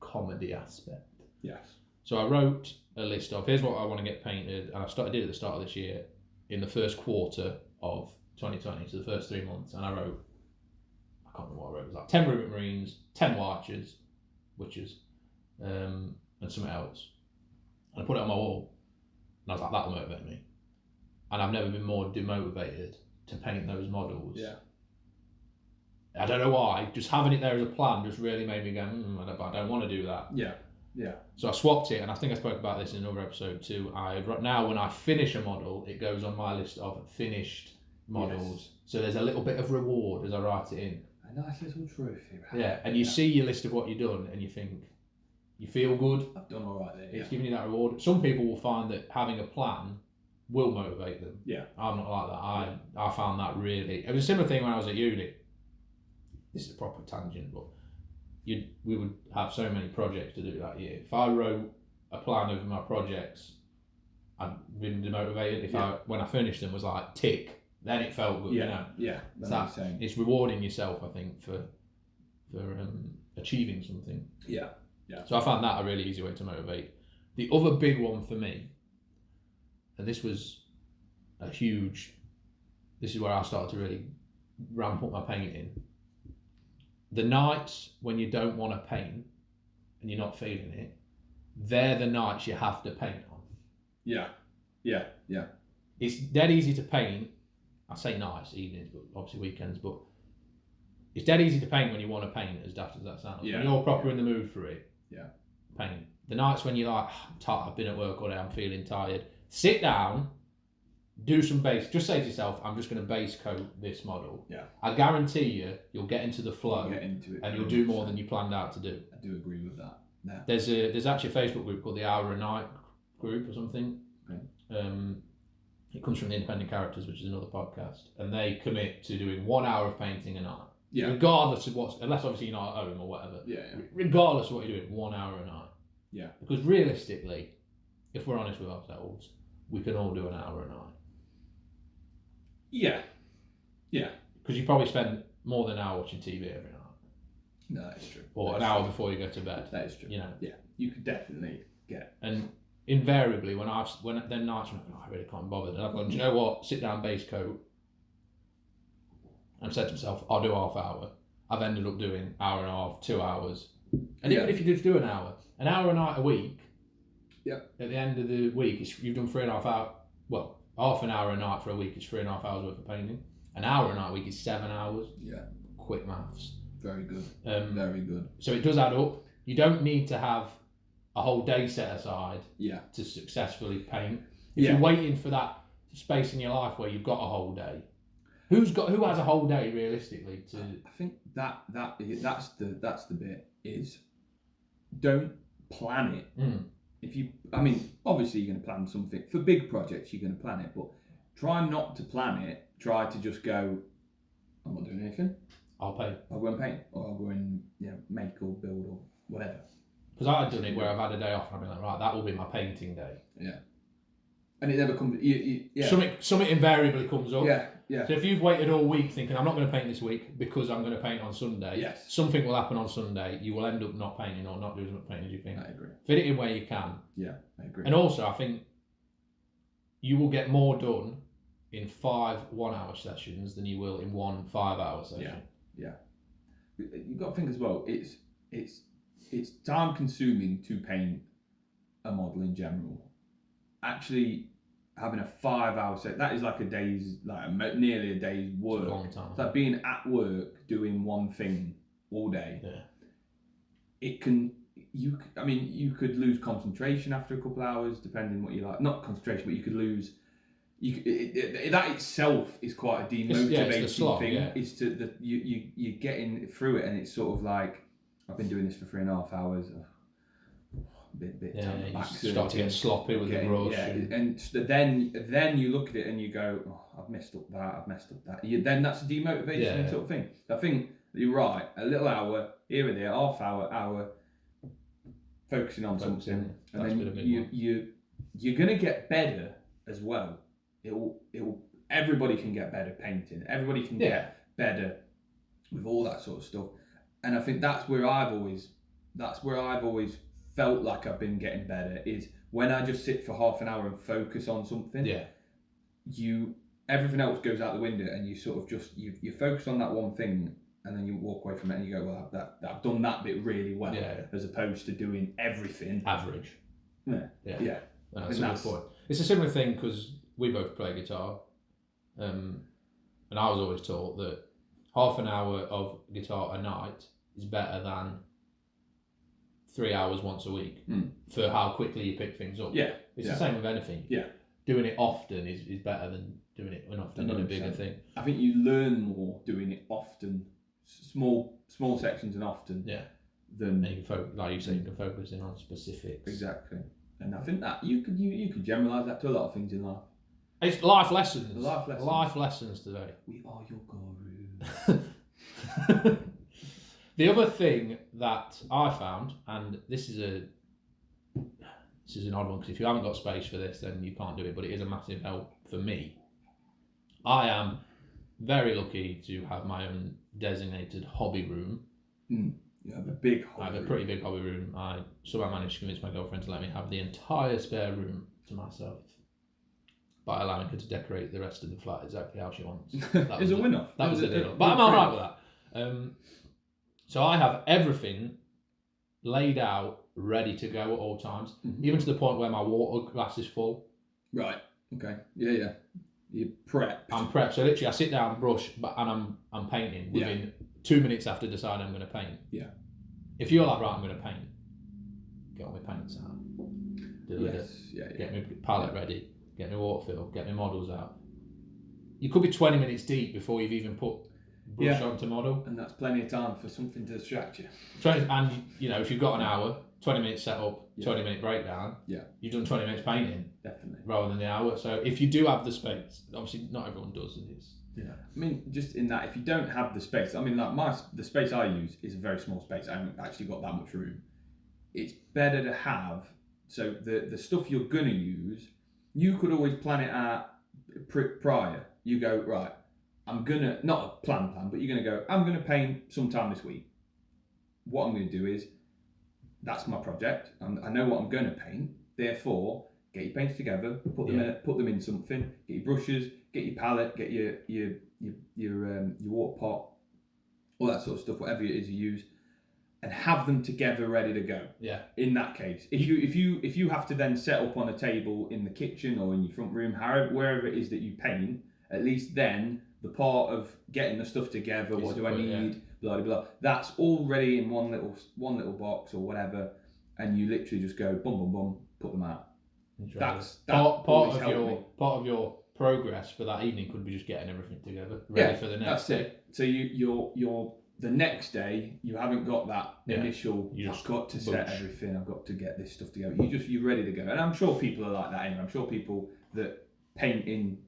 S1: comedy aspect.
S2: Yes.
S1: So I wrote a list of, here's what I want to get painted, and I did it at the start of this year, in the first quarter of 2020, so the first 3 months, and I wrote, I can't remember what I wrote, it was like 10 Rubric Marines, 10 Witches, and something else. And I put it on my wall, and I was like, that'll motivate me. And I've never been more demotivated to paint those models.
S2: Yeah.
S1: I don't know why, just having it there as a plan just really made me go, I don't want to do that.
S2: Yeah. Yeah.
S1: So I swapped it, and I think I spoke about this in another episode too. Now when I finish a model, it goes on my list of finished models. Yes. So there's a little bit of reward as I write it in.
S2: A nice little trophy. Right?
S1: Yeah, and you see your list of what you've done, and you think, you feel good.
S2: I've done all right there.
S1: It's giving you that reward. Some people will find that having a plan will motivate them.
S2: Yeah.
S1: I'm not like that. I found that really. It was a similar thing when I was at uni. This is a proper tangent, but we would have so many projects to do that year. If I wrote a plan over my projects, I'd been demotivated. When I finished them, was like tick, then it felt good.
S2: Yeah,
S1: you know?
S2: Yeah.
S1: It's rewarding yourself, I think, for achieving something.
S2: Yeah, yeah.
S1: So I found that a really easy way to motivate. The other big one for me, and this was this is where I started to really ramp up my painting. The nights when you don't want to paint and you're not feeling it, they're the nights you have to paint on.
S2: Yeah, yeah, yeah.
S1: It's dead easy to paint. I say nights, evenings, but obviously weekends, but it's dead easy to paint when you want to paint, as daft as that sounds.
S2: Yeah.
S1: When you're proper in the mood for it,
S2: paint.
S1: The nights when you're like, I'm tired, I've been at work all day, I'm feeling tired, sit down, do some base. Just say to yourself, I'm just going to base coat this model.
S2: Yeah.
S1: I guarantee you'll get into the flow, and you'll do more than you planned out to do.
S2: I do agree with that. Yeah.
S1: There's actually a Facebook group called the Hour a Night group or something.
S2: Okay.
S1: It comes from the Independent Characters, which is another podcast, and they commit to doing 1 hour of painting a night.
S2: Yeah.
S1: Regardless of unless obviously you're not at home or whatever.
S2: Yeah.
S1: Regardless of what you're doing, 1 hour a night.
S2: Yeah.
S1: Because realistically, if we're honest with ourselves, we can all do an hour a night.
S2: Yeah. Yeah.
S1: Because you probably spend more than an hour watching TV every night.
S2: No, that's true.
S1: Or an hour before you go to bed.
S2: That is true.
S1: You know.
S2: Yeah. You could definitely get.
S1: And invariably, when then nights when I really can't bother, and I've gone, do you know what? Sit down, base coat. I've said to myself, I'll do half hour. I've ended up doing hour and a half, 2 hours. And even if you just do an hour a night a week.
S2: Yep.
S1: At the end of the week, you've done 3.5 hours. Well, half an hour a night for a week is 3.5 hours worth of painting. An hour a night a week is 7 hours.
S2: Yeah.
S1: Quick maths.
S2: Very good. Very good.
S1: So it does add up. You don't need to have a whole day set aside to successfully paint. If you're waiting for that space in your life where you've got a whole day, who has a whole day realistically to?
S2: I think that's the bit is don't plan it. Obviously you're going to plan something for big projects. You're going to plan it, but try not to plan it. Try to just go. I'm not doing anything.
S1: I'll paint.
S2: I'll go and paint, or I'll go and make or build or whatever.
S1: Because I've done it where I've had a day off and I've been like, right, that will be my painting day.
S2: Yeah. And it never comes.
S1: Something invariably comes up.
S2: Yeah, yeah.
S1: So if you've waited all week thinking I'm not going to paint this week because I'm going to paint on Sunday,
S2: yes,
S1: something will happen on Sunday. You will end up not painting or not doing as much painting as you think.
S2: I agree.
S1: Fit it in where you can.
S2: Yeah, I agree.
S1: And also, I think you will get more done in 5 1-hour sessions than you will in 1 5-hour session.
S2: Yeah. You've got to think as well. It's time consuming to paint a model in general. Actually, having a 5-hour set, that is like nearly a day's work.
S1: It's a long time.
S2: It's like being at work doing one thing all day.
S1: Yeah.
S2: You could lose concentration after a couple of hours, depending what you like. Not concentration, but you could lose. That itself is quite a demotivating thing.
S1: Yeah.
S2: Is you're getting through it, and it's sort of like I've been doing this for 3.5 hours. Bit
S1: you start to get sloppy with the brush.
S2: Yeah, and then you look at it and you go, oh, I've messed up that. Then that's a demotivation sort of thing. I think you're right. A little hour here and there, half hour, focusing on something, and then you're gonna get better as well it'll everybody can get better painting. Everybody can get better with all that sort of stuff. And I think that's where I've always felt like I've been getting better, is when I just sit for half an hour and focus on something.
S1: Yeah.
S2: Everything else goes out the window, and you sort of just you focus on that one thing, and then you walk away from it and you go, well, I've done that bit really well, as opposed to doing everything
S1: average.
S2: Yeah.
S1: No, that's a good point. It's a similar thing because we both play guitar, and I was always taught that half an hour of guitar a night is better than 3 hours once a week for how quickly you pick things up.
S2: Yeah.
S1: It's the same with anything.
S2: Yeah.
S1: Doing it often is better than doing it often in a bigger thing.
S2: I think you learn more doing it often, small sections and often.
S1: Yeah.
S2: Than
S1: and you can like you say, you can focus in on specifics.
S2: Exactly. And I think that you could generalise that to a lot of things in life.
S1: It's life lessons.
S2: Life
S1: lessons today.
S2: We are your gurus.
S1: The other thing that I found, and this is an odd one because if you haven't got space for this, then you can't do it. But it is a massive help for me. I am very lucky to have my own designated hobby room.
S2: You have a big hobby
S1: I have a pretty big hobby room. I somehow managed to convince my girlfriend to let me have the entire spare room to myself by allowing her to decorate the rest of the flat exactly how she wants.
S2: That was a win-off.
S1: That was a deal. But I'm alright with that. So I have everything laid out, ready to go at all times, even to the point where my water glass is full.
S2: Right. Okay. Yeah. You're prepped.
S1: I'm prepped. So literally, I sit down, brush, and I'm painting within 2 minutes after deciding I'm going to paint.
S2: Yeah.
S1: If you're like, right, I'm going to paint, get all my paints out. Get my palette ready. Get my water fill. Get my models out. You could be 20 minutes deep before you've even put brush onto model.
S2: And that's plenty of time for something to distract you.
S1: And if you've got an hour, 20 minutes set up, 20 minute breakdown, you've done 20 minutes painting.
S2: Definitely. Rather
S1: than the hour. So if you do have the space, obviously not everyone does this.
S2: Yeah. I mean, just in that, if you don't have the space, I mean, like the space I use is a very small space. I haven't actually got that much room. It's better to have, so the stuff you're going to use, you could always plan it out prior. You go, right, I'm going to, not a plan, but you're going to go, I'm going to paint sometime this week. What I'm going to do is, that's my project. I know what I'm going to paint. Therefore, get your paints together, put them in something. Get your brushes, get your palette, get your water pot, all that sort of stuff. Whatever it is you use, and have them together ready to go.
S1: Yeah.
S2: In that case, if you have to then set up on a table in the kitchen or in your front room, wherever it is that you paint, at least then the part of getting the stuff together, what do I need, blah blah blah, that's already in one little box or whatever, and you literally just go boom boom boom, put them out. That's
S1: part of your progress for that evening could be just getting everything together ready for the next day.
S2: It. So you're the next day you haven't got that initial. I've got to set everything. I've got to get this stuff together. You're ready to go. And I'm sure people are like that anyway. I'm sure people that paint in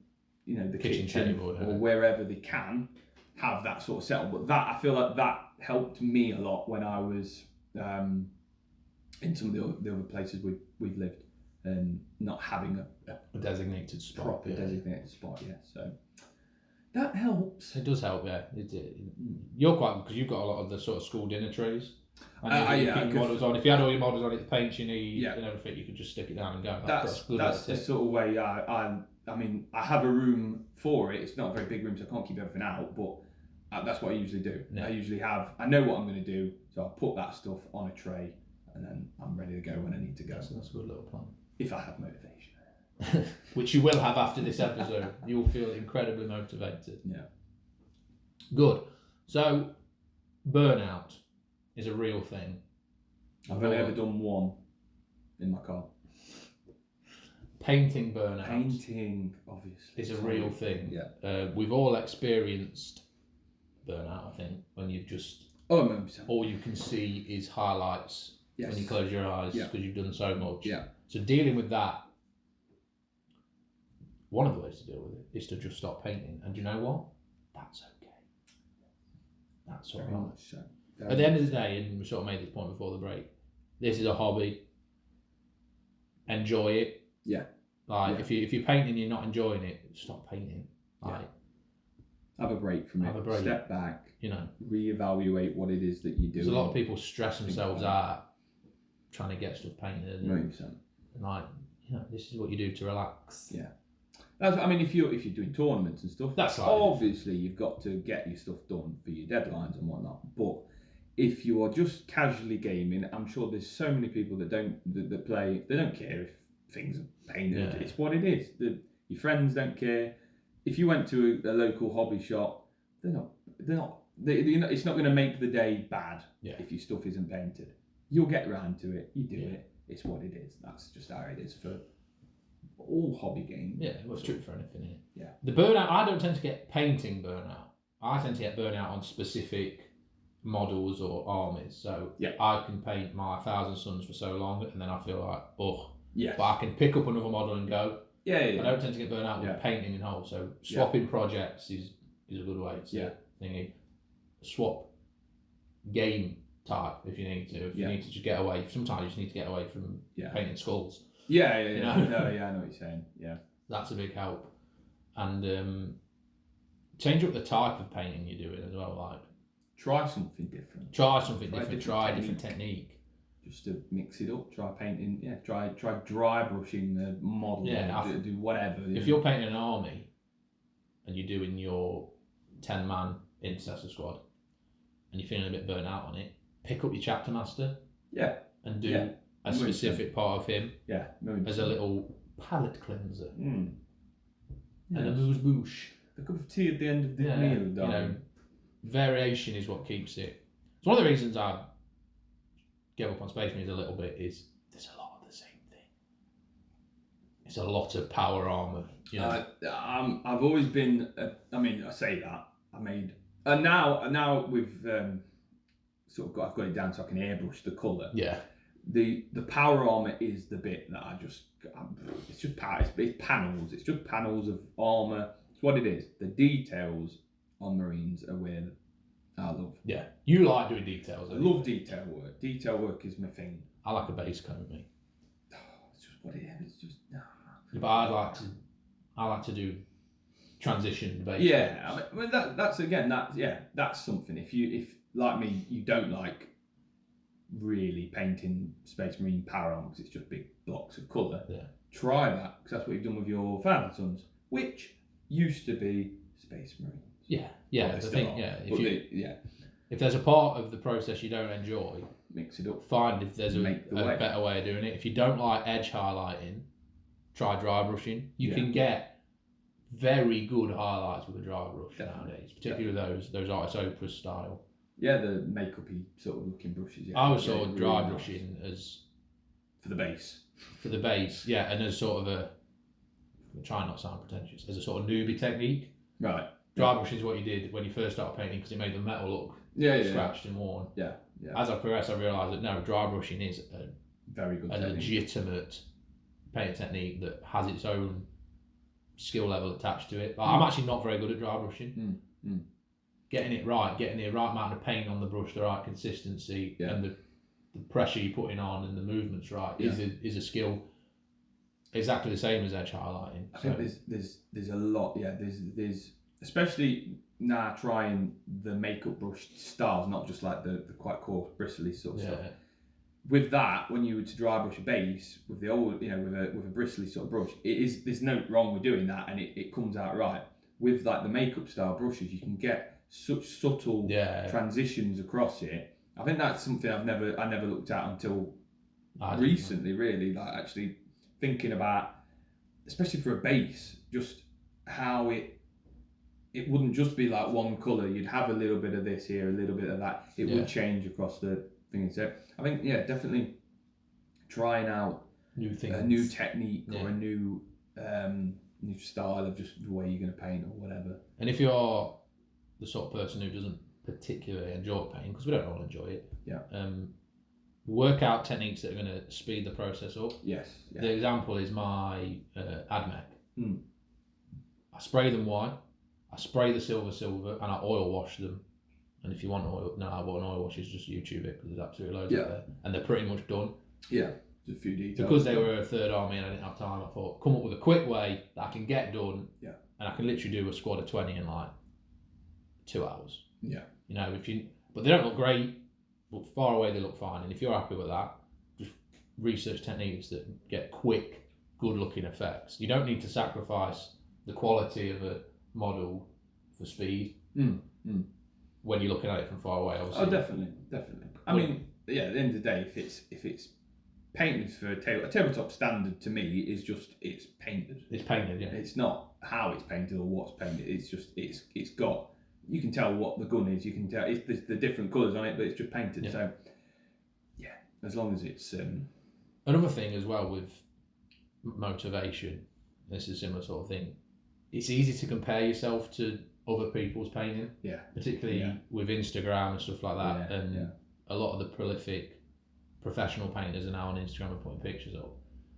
S2: the kitchen table, or wherever they can have that sort of setup. But that, I feel like that helped me a lot when I was in some of the other places we've lived. And not having a
S1: designated spot,
S2: proper designated spot, so that helps.
S1: It does help, yeah. You're quite, because you've got a lot of the sort of school dinner trays. Models on. If you had all your models on it, the paints you need and everything, you could just stick it down and go.
S2: That's the sort of way I mean, I have a room for it. It's not a very big room, so I can't keep everything out, but that's what I usually do. Yeah. I know what I'm going to do, so I'll put that stuff on a tray, and then I'm ready to go when I need to go.
S1: That's a good little plan.
S2: If I have motivation.
S1: Which you will have after this episode. You will feel incredibly motivated.
S2: Yeah.
S1: Good. So, burnout is a real thing.
S2: I've only ever done one in my car.
S1: Painting burnout.
S2: Painting, obviously.
S1: Is a real thing.
S2: Yeah.
S1: We've all experienced burnout, I think, when you've just... all you can see is highlights when you close your eyes because you've done so much.
S2: Yeah.
S1: So dealing with that, one of the ways to deal with it is to just stop painting. And you know what? That's okay. That's all right.
S2: So.
S1: At the end of the day, and we sort of made this point before the break, this is a hobby. Enjoy it.
S2: Yeah.
S1: Like if you're painting and you're not enjoying it, stop painting. Like
S2: have a break from it. Step back.
S1: You know,
S2: reevaluate what it is that you do.
S1: There's a lot of people stress themselves out trying to get stuff painted.
S2: 100%.
S1: And like, you know, this is what you do to relax.
S2: Yeah. I mean, if you're doing tournaments and stuff,
S1: that's
S2: obviously you've got to get your stuff done for your deadlines and whatnot. But if you are just casually gaming, I'm sure there's so many people that that play. They don't care if things are painted. Yeah. It's what it is. Your friends don't care. If you went to a local hobby shop, they're not. It's not going to make the day bad if your stuff isn't painted. You'll get around to it. You do it. It's what it is. That's just how it is for all hobby games.
S1: Yeah, well, it's true for anything. Here.
S2: Yeah.
S1: The burnout, I don't tend to get painting burnout. I tend to get burnout on specific models or armies. So I can paint my 1,000 Suns for so long, and then I feel like, but I can pick up another model and go.
S2: Yeah.
S1: I don't tend to get burnout with painting in whole. So swapping projects is a good way to thingy. Swap game type if you need to. If you need to just get away. Sometimes you just need to get away from painting skulls.
S2: Yeah. You know? No, I know what you're saying. Yeah.
S1: That's a big help. And change up the type of painting you're doing as well. Like
S2: try something different.
S1: Try a different technique.
S2: Just to mix it up. Try painting. Yeah. Try dry brushing the model. Yeah. Do whatever.
S1: If you're painting an army and you're doing your 10-man intercessor squad and you're feeling a bit burnt out on it, pick up your chapter master.
S2: Yeah.
S1: And do a specific part of him.
S2: Yeah.
S1: As a little palate cleanser.
S2: Mm.
S1: And a moose-boosh.
S2: A cup of tea at the end of the meal, darling.
S1: You know, variation is what keeps it. It's one of the reasons I gave up on Space Marines a little bit is there's a lot of the same thing. It's a lot of power armor. You know?
S2: I've always been. I say that I made. And now we've sort of I've got it down so I can airbrush the colour.
S1: Yeah.
S2: The power armor is the bit that it's just panels. It's just panels of armor. It's what it is. The details on Marines are where I love.
S1: Yeah, you like doing details.
S2: I love detail work. Detail work is my thing.
S1: I like a base coat, me.
S2: It's just what it is. It's just.
S1: But I like to do transition base.
S2: Yeah, I mean that's something. If like me, you don't like really painting Space Marine power armor because it's just big blocks of colour.
S1: Yeah.
S2: Try that because that's what you've done with your 1,000 Suns, which used to be Space Marines.
S1: Yeah. If there's a part of the process you don't enjoy,
S2: mix it up.
S1: Find if there's a better way of doing it. If you don't like edge highlighting, try dry brushing. You can get very good highlights with a dry brush nowadays, particularly those Artis Opus style.
S2: Yeah, the make-uppy sort of looking brushes. Yeah,
S1: I was sort of dry brushing as
S2: for the base.
S1: And as sort of I'm trying not to sound pretentious, as a sort of newbie technique.
S2: Right.
S1: Dry brushing is what you did when you first started painting because it made the metal look scratched and worn.
S2: Yeah.
S1: As I progressed, I realised that no, dry brushing is a
S2: very good,
S1: legitimate painting technique that has its own skill level attached to it. Like, I'm actually not very good at dry brushing. Getting it right, getting the right amount of paint on the brush, the right consistency, and the pressure you're putting on and the movements right is a skill exactly the same as edge highlighting.
S2: I think there's a lot. Yeah, there's especially now trying the makeup brush styles, not just like the quite coarse bristly sort of stuff. With that, when you were to dry brush a base with the old, with a bristly sort of brush, there's no wrong with doing that, and it comes out right. With like the makeup style brushes, you can get such subtle transitions across it. I think that's something I never looked at until recently. Really, like actually thinking about, especially for a base, just how it wouldn't just be like one colour. You'd have a little bit of this here, a little bit of that. It would change across the thing. So I think definitely trying out
S1: new things,
S2: a new technique or a new style of just the way you're going to paint or whatever.
S1: And if you're the sort of person who doesn't particularly enjoy painting, because we don't all enjoy it, work out techniques that are going to speed the process up.
S2: Yes. Yeah.
S1: The example is my AdMech. I spray them white, I spray the silver, and I oil wash them. And if you want oil, what an oil wash is, just YouTube it because there's absolutely loads out there, and they're pretty much done.
S2: Yeah. a few details.
S1: Because they were a third army and I didn't have time, I thought, come up with a quick way that I can get done.
S2: Yeah.
S1: And I can literally do a squad of 20 in like 2 hours.
S2: Yeah.
S1: You know, but they don't look great, but far away they look fine. And if you're happy with that, just research techniques that get quick, good looking effects. You don't need to sacrifice the quality of a model for speed when you're looking at it from far away, obviously.
S2: Oh, definitely. I mean, yeah, at the end of the day, if it's painted for a tabletop standard, to me is just it's painted.
S1: It's painted, yeah.
S2: It's not how it's painted or what's painted. It's just it's got. You can tell what the gun is. You can tell there's the different colours on it, but it's just painted. Yeah. So yeah, as long as it's.
S1: Another thing as well with motivation, this is a similar sort of thing. It's easy to compare yourself to other people's painting.
S2: Yeah.
S1: Particularly with Instagram and stuff like that, and a lot of the prolific professional painters are now on Instagram and putting pictures up,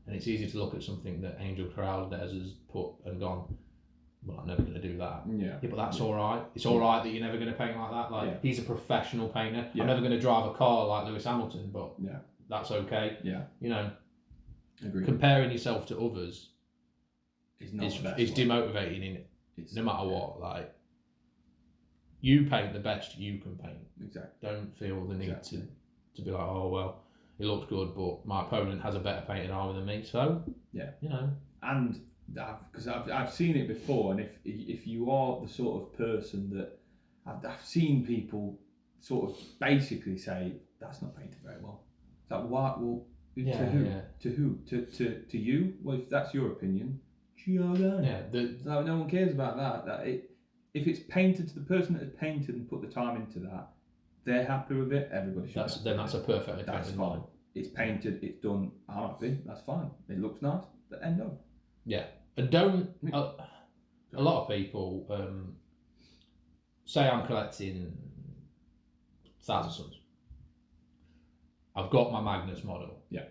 S1: and it's easy to look at something that Angel Corrales has put and gone, well, I'm never going to do that. Yeah, but that's all right. It's all right that you're never going to paint like that. Like he's a professional painter. I'm never going to drive a car like Lewis Hamilton, but that's okay. Yeah, you know, agreed. Comparing yourself to others is demotivating in it. No matter what, like you paint the best you can paint. Exactly. Don't feel the need to be like, oh well, it looks good, but my opponent has a better painted army than me. So you know,
S2: and because I've seen it before, and if you are the sort of person that I've seen people sort of basically say that's not painted very well. It's like, what? Well, to who? Yeah. To who? To you? Well, if that's your opinion, no one cares about that. If it's painted to the person that has painted and put the time into that, they're happy with it. Everybody should.
S1: That's a perfect.
S2: That's fine. It's painted. It's done. I'm happy. That's fine. It looks nice. The end of.
S1: Yeah, and don't. A lot of people say I'm collecting Thousand Suns. I've got my Magnus model. Yeah.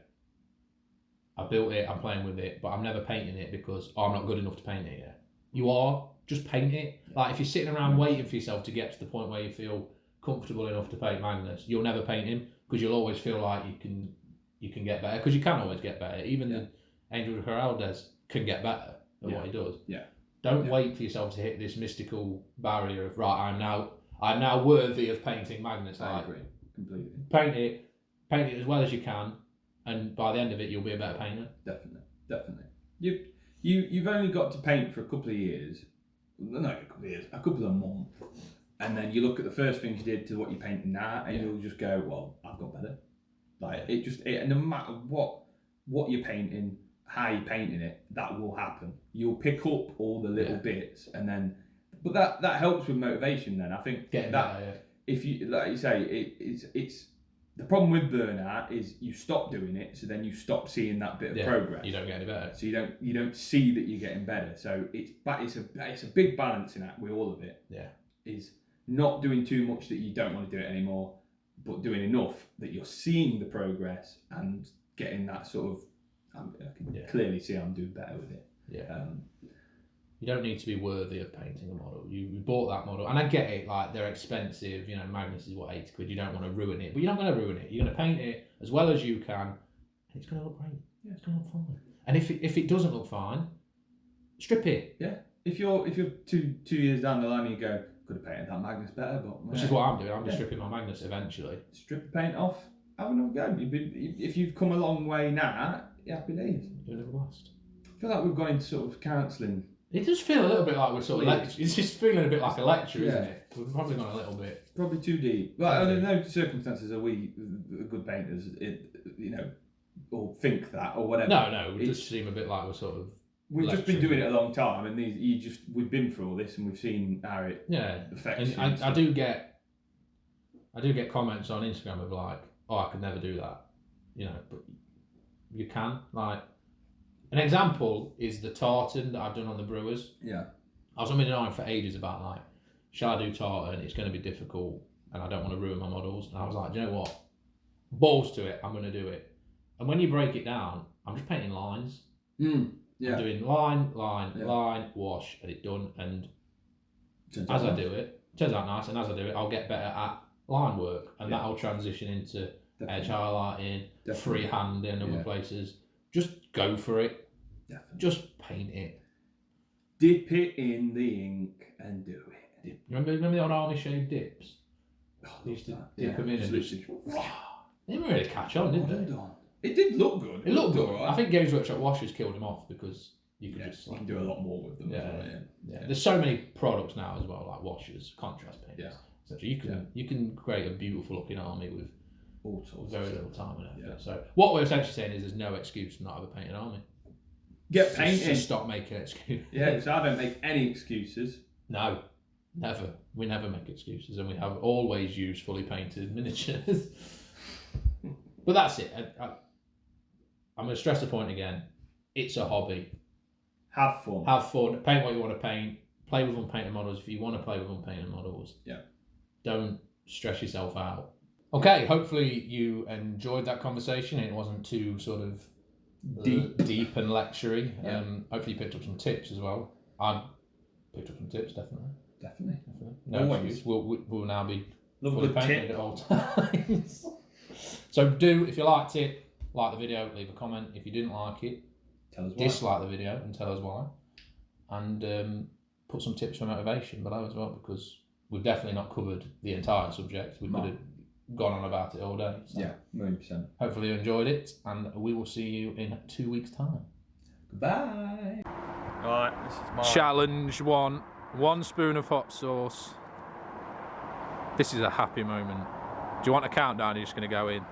S1: I built it. I'm playing with it, but I'm never painting it because I'm not good enough to paint it yet. You are. Just paint it. Like if you're sitting around waiting for yourself to get to the point where you feel comfortable enough to paint Magnus, you'll never paint him because you'll always feel like you can get better, because you can always get better. Even the Angel Corrales can get better at what he does. Yeah. Don't wait for yourself to hit this mystical barrier of I'm now worthy of painting Magnus.
S2: I agree completely.
S1: Paint it as well as you can, and by the end of it, you'll be a better painter.
S2: Definitely. You've only got to paint for a couple of years. Not a couple of years, a couple of months, and then you look at the first things you did to what you're painting now, and you'll just go, "Well, I've got better." Like it no matter what you're painting, how you're painting it, that will happen. You'll pick up all the little bits, and then, but that helps with motivation. Then I think if you like you say, it's the problem with burnout is you stop doing it, so then you stop seeing that bit of progress.
S1: You don't get any better.
S2: So you don't see that you're getting better. So it's a big balancing act with all of it. Yeah, is not doing too much that you don't want to do it anymore, but doing enough that you're seeing the progress and getting that sort of. I can clearly see I'm doing better with it. Yeah.
S1: You don't need to be worthy of painting a model. You bought that model, and I get it. Like they're expensive. You know, Magnus is what, £80. You don't want to ruin it, but you're not going to ruin it. You're going to paint it as well as you can, and it's going to look great. Yeah, it's going to look fine. And if it doesn't look fine, strip it.
S2: Yeah. If you're 2 years down the line and you go, could have painted that Magnus better, but
S1: which is what I'm doing. I'm just stripping my Magnus eventually.
S2: Strip the paint off. Have another go. If you've come a long way now, happy days.
S1: You'll never last.
S2: I feel like we've gone into sort of counselling.
S1: It does feel a little bit like we're sort of it's just feeling a bit like a lecture, isn't it? We've probably gone a little bit.
S2: Probably too deep. Well, under no circumstances are we good painters, or think that or whatever.
S1: No, we just seem a bit like we're sort of.
S2: We've just been doing it a long time, and we've been through all this, and we've seen how it affects.
S1: And I do get comments on Instagram of like, oh, I could never do that, but you can. Like, an example is the tartan that I've done on the Brewers. Yeah. I was on and for ages about like, shall I do tartan? It's going to be difficult, and I don't want to ruin my models. And I was like, do you know what? Balls to it. I'm going to do it. And when you break it down, I'm just painting lines. I'm doing line, wash, and it's done. And as I do it, turns out nice. And as I do it, I'll get better at line work, and that'll transition into
S2: Definitely.
S1: edge highlighting, freehand in other places. Just go for it.
S2: Definitely.
S1: Just paint it.
S2: Dip it in the ink and do it.
S1: Remember the old army shade dips? They used to dip them in and just... They didn't really catch on, did they?
S2: It did look good.
S1: It looked good. Right? I think Games Workshop washers killed them off because you could just...
S2: You can do a lot more with them.
S1: Yeah. There's so many products now as well, like washers, contrast paints.
S2: Yeah.
S1: So you can create a beautiful looking army with
S2: all sorts
S1: very little time and effort. Yeah. So what we're essentially saying is there's no excuse to not have a painted army.
S2: Get painted.
S1: Just stop making excuses.
S2: Yeah, because I don't make any excuses.
S1: No, never. We never make excuses, and we have always used fully painted miniatures. But that's it. I'm going to stress the point again. It's a hobby.
S2: Have fun.
S1: Have fun. Paint what you want to paint. Play with unpainted models if you want to play with unpainted models.
S2: Yeah.
S1: Don't stress yourself out. Okay, hopefully you enjoyed that conversation. It wasn't too sort of deep and lectury.
S2: Yeah.
S1: Hopefully you picked up some tips as well. I picked up some tips, definitely. No excuse. We'll now be fully painted at all times. So if you liked it, like the video, leave a comment. If you didn't like it,
S2: tell us why.
S1: Dislike the video and tell us why. And put some tips for motivation below as well, because we've definitely not covered the entire subject. We could have gone on about it all day. So
S2: yeah, 100%.
S1: Hopefully you enjoyed it, and we will see you in 2 weeks' time.
S2: Goodbye. Right, this is my
S1: Challenge 1. 1 spoon of hot sauce. This is a happy moment. Do you want a countdown? You're just going to go in.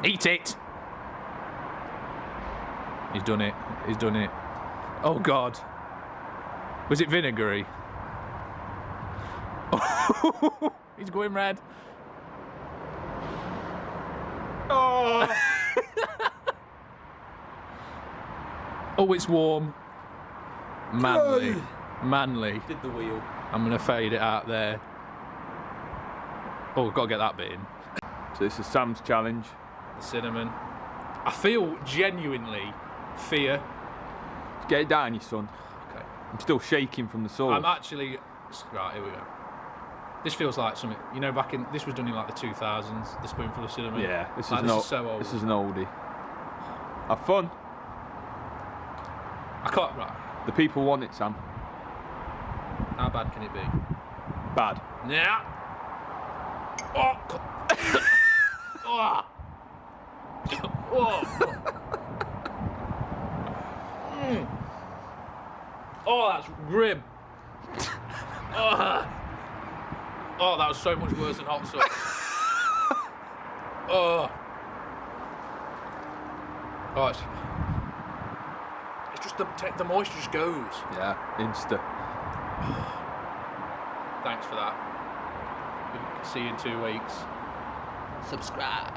S1: Eat it! He's done it. He's done it. Oh God. Was it vinegary? He's going red. Oh! Oh, it's warm. Manly. Manly.
S2: Did the wheel.
S1: I'm going to fade it out there. Oh, I've got to get that bit in.
S2: So this is Sam's challenge.
S1: The cinnamon. I feel genuinely fear.
S2: Just get it down, you son.
S1: Okay.
S2: I'm still shaking from the sauce.
S1: I'm actually... Right, here we go. This feels like something... You know, back in... This was done in like the 2000s, the spoonful of cinnamon.
S2: Yeah, this is
S1: so old.
S2: This is an oldie. Have fun.
S1: I can't... Right.
S2: The people want it, Sam.
S1: How bad can it be?
S2: Bad.
S1: Yeah. Oh. Oh. Oh. Oh, that's grim. Oh. Oh, that was so much worse than hot sauce. Oh. Oh, it's just the moisture just goes.
S2: Yeah, insta.
S1: Thanks for that. We'll see you in 2 weeks. Subscribe.